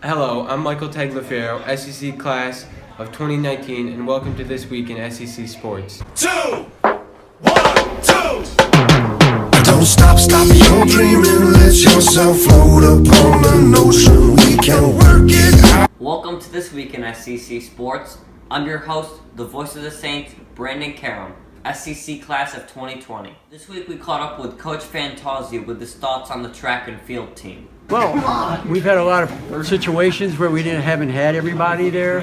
Hello, I'm Michael Tagliaferro, SEC class of 2019, and welcome to This Week in SEC Sports. 2, 1, 2. Don't stop your dreaming. Let yourself float upon an ocean. We can work it out. Welcome to This Week in SEC Sports. I'm your host, the voice of the Saints, Brandon Karam, SEC class of 2020. This week we caught up with Coach Fantozzi with his thoughts on the track and field team. Well, we've had a lot of situations where we haven't had everybody there,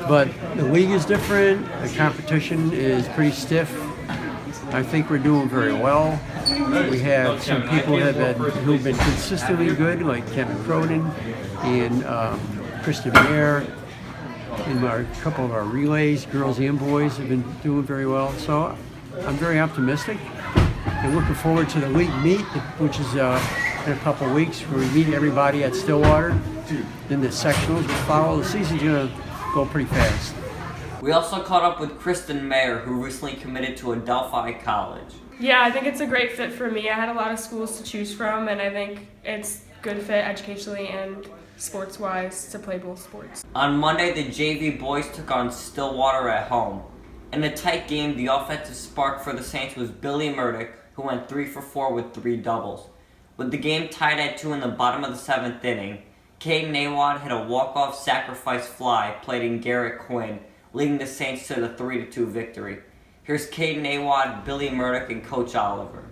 but the league is different. The competition is pretty stiff. I think we're doing very well. We have some people who've been consistently good, like Kevin Cronin and Kristen Mayer. And a couple of our relays, girls and boys, have been doing very well. So I'm very optimistic and looking forward to the league meet, which is in a couple of weeks, where we meet everybody at Stillwater. Then the sectionals will follow. The season's going to go pretty fast. We also caught up with Kristen Mayer, who recently committed to Adelphi College. Yeah, I think it's a great fit for me. I had a lot of schools to choose from, and I think it's good fit educationally and sports-wise to play both sports. On Monday, the JV boys took on Stillwater at home. In a tight game, the offensive spark for the Saints was Billy Murdoch, who went 3 for 4 with 3 doubles. With the game tied at 2 in the bottom of the 7th inning, Caden Awad hit a walk-off sacrifice fly played in Garrett Quinn, leading the Saints to the 3-2 victory. Here's Caden Awad, Billy Murdoch, and Coach Oliver.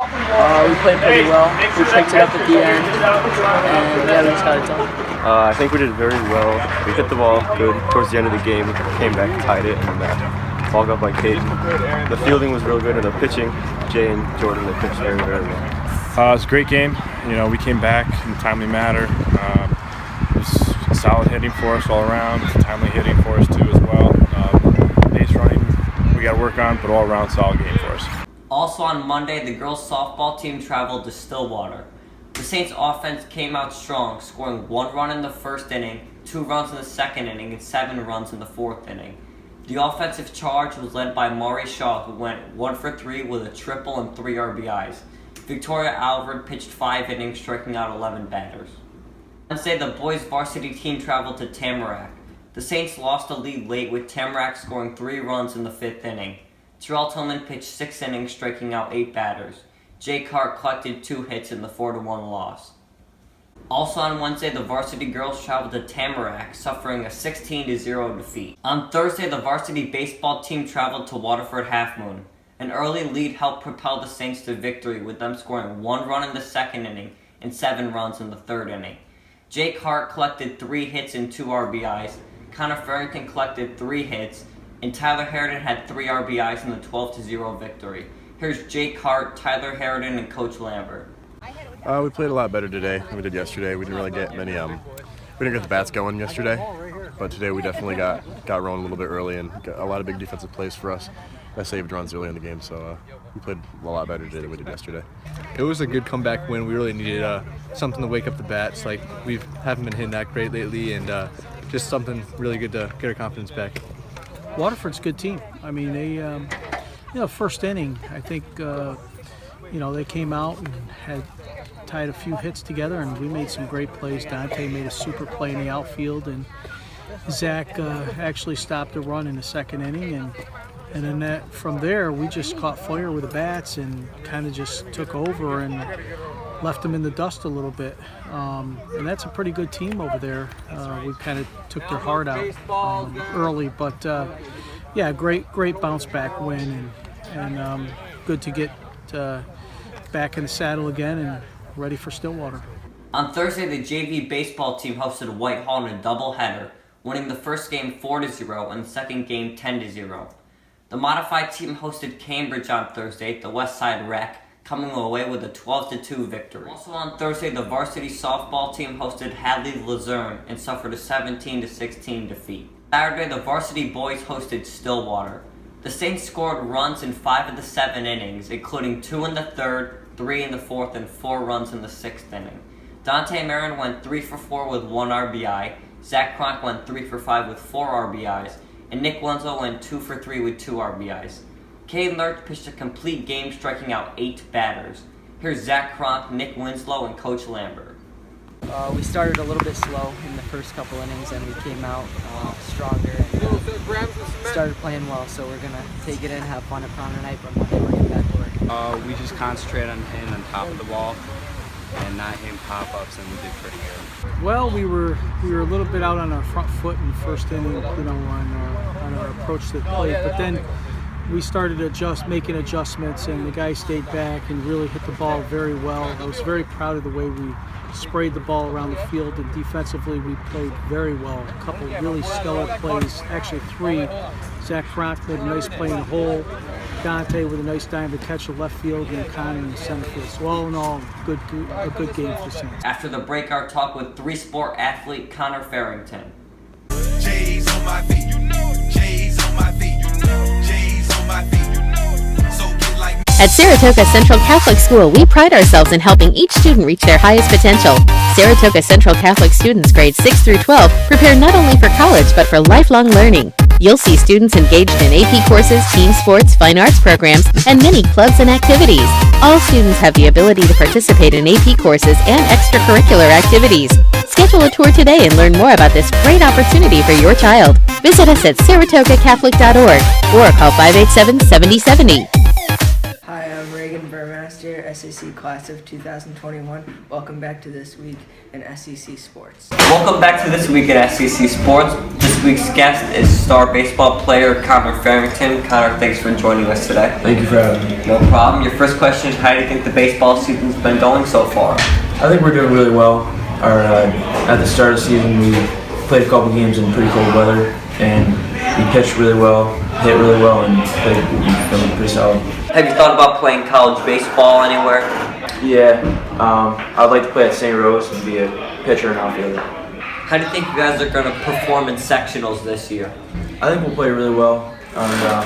We played pretty well. We picked it up at the end, and yeah, we just got it done. I think we did very well. We hit the ball good towards the end of the game. We came back, tied it, and ball got by Caden. The fielding was real good, and the pitching, Jay and Jordan, they pitched very, very well. It was a great game. We came back in a timely manner. It was solid hitting for us all around, timely hitting for us too as well. Base running we got to work on, but all around solid game for us. Also on Monday, the girls softball team traveled to Stillwater. The Saints offense came out strong, scoring 1 run in the first inning, 2 runs in the second inning, and 7 runs in the fourth inning. The offensive charge was led by Maury Shaw, who went 1 for 3 with a triple and 3 RBIs. Victoria Alvord pitched 5 innings, striking out 11 batters. Wednesday, the boys varsity team traveled to Tamarack. The Saints lost the lead late, with Tamarack scoring 3 runs in the 5th inning. Terrell Tillman pitched 6 innings, striking out 8 batters. Jake Hart collected 2 hits in the 4-1 loss. Also on Wednesday, the varsity girls traveled to Tamarack, suffering a 16-0 defeat. On Thursday, the varsity baseball team traveled to Waterford Half Moon. An early lead helped propel the Saints to victory, with them scoring 1 run in the second inning and 7 runs in the third inning. Jake Hart collected 3 hits and 2 RBIs. Connor Farrington collected 3 hits, and Tyler Harridan had 3 RBIs in the 12-0 victory. Here's Jake Hart, Tyler Harridan, and Coach Lambert. We played a lot better today than we did yesterday. We didn't really get many. We didn't get the bats going yesterday, but today we definitely got rolling a little bit early and got a lot of big defensive plays for us. I saved runs early in the game, so we played a lot better today than we did yesterday. It was a good comeback win. We really needed something to wake up the bats. Like, we haven't been hitting that great lately, and just something really good to get our confidence back. Waterford's a good team. I mean, they, first inning, I think, they came out and had tied a few hits together, and we made some great plays. Dante made a super play in the outfield, and Zach actually stopped a run in the second inning, and then from there, we just caught fire with the bats and kind of just took over and left them in the dust a little bit. And that's a pretty good team over there. We kind of took their heart out early, but great bounce back win, and good to get back in the saddle again and ready for Stillwater. On Thursday, the JV baseball team hosted Whitehall in a doubleheader, winning the first game 4-0 and the second game 10-0. The modified team hosted Cambridge on Thursday, the Westside Rec, coming away with a 12-2 victory. Also on Thursday, the varsity softball team hosted Hadley Luzerne and suffered a 17-16 defeat. Saturday, the varsity boys hosted Stillwater. The Saints scored runs in 5 of the 7 innings, including 2 in the 3rd, 3 in the 4th, and 4 runs in the 6th inning. Dante Marin went 3 for 4 with 1 RBI, Zach Cronk went 3 for 5 with 4 RBIs, and Nick Wenzel went 2 for 3 with 2 RBIs. Caden Lurch pitched a complete game, striking out 8 batters. Here's Zach Cronk, Nick Winslow, and Coach Lambert. We started a little bit slow in the first couple innings, and we came out stronger and started playing well. So we're gonna take it in, have fun at prom tonight, but Monday we're getting back to work. We just concentrate on hitting on top of the ball and not hitting pop-ups, and we did pretty good. Well, we were a little bit out on our front foot in the first inning, on our approach to the plate, but then we started making adjustments, and the guys stayed back and really hit the ball very well. I was very proud of the way we sprayed the ball around the field, and defensively we played very well. A couple really stellar plays, actually 3. Zach Kronk made a nice play in the hole. Dante with a nice dime to catch the left field, and Connor in the center field. So all in all, a good game for the Saints. After the break, our talk with three-sport athlete Connor Farrington. J's on my feet, you know. J's on my feet, you know. J's on my feet, you know. So get like At Saratoga Central Catholic School, we pride ourselves in helping each student reach their highest potential. Saratoga Central Catholic students grades 6 through 12 prepare not only for college but for lifelong learning. You'll see students engaged in AP courses, team sports, fine arts programs, and many clubs and activities. All students have the ability to participate in AP courses and extracurricular activities. Schedule a tour today and learn more about this great opportunity for your child. Visit us at saratogacatholic.org or call 587-7070. Hi, I'm Reagan Burmaster, SEC Class of 2021. Welcome back to This Week in SEC Sports. Welcome back to This Week in SEC Sports. This week's guest is star baseball player Connor Farrington. Connor, thanks for joining us today. Thank you for having me. No problem. Your first question is, how do you think the baseball season's been going so far? I think we're doing really well. At the start of the season, we played a couple games in pretty cold weather, and we pitched really well, hit really well, and played feeling pretty solid. Have you thought about playing college baseball anywhere? Yeah, I'd like to play at St. Rose and be a pitcher and outfielder. How do you think you guys are going to perform in sectionals this year? I think we'll play really well. Our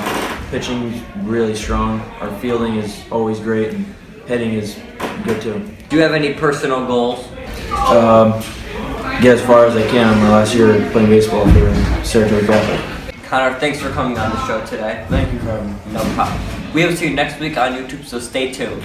pitching's really strong. Our fielding is always great, and hitting is good too. Do you have any personal goals? Get as far as I can. My last year playing baseball for Saratoga Catholic. Connor, thanks for coming on the show today. Thank you for having me. No problem. We will see you next week on YouTube, so stay tuned.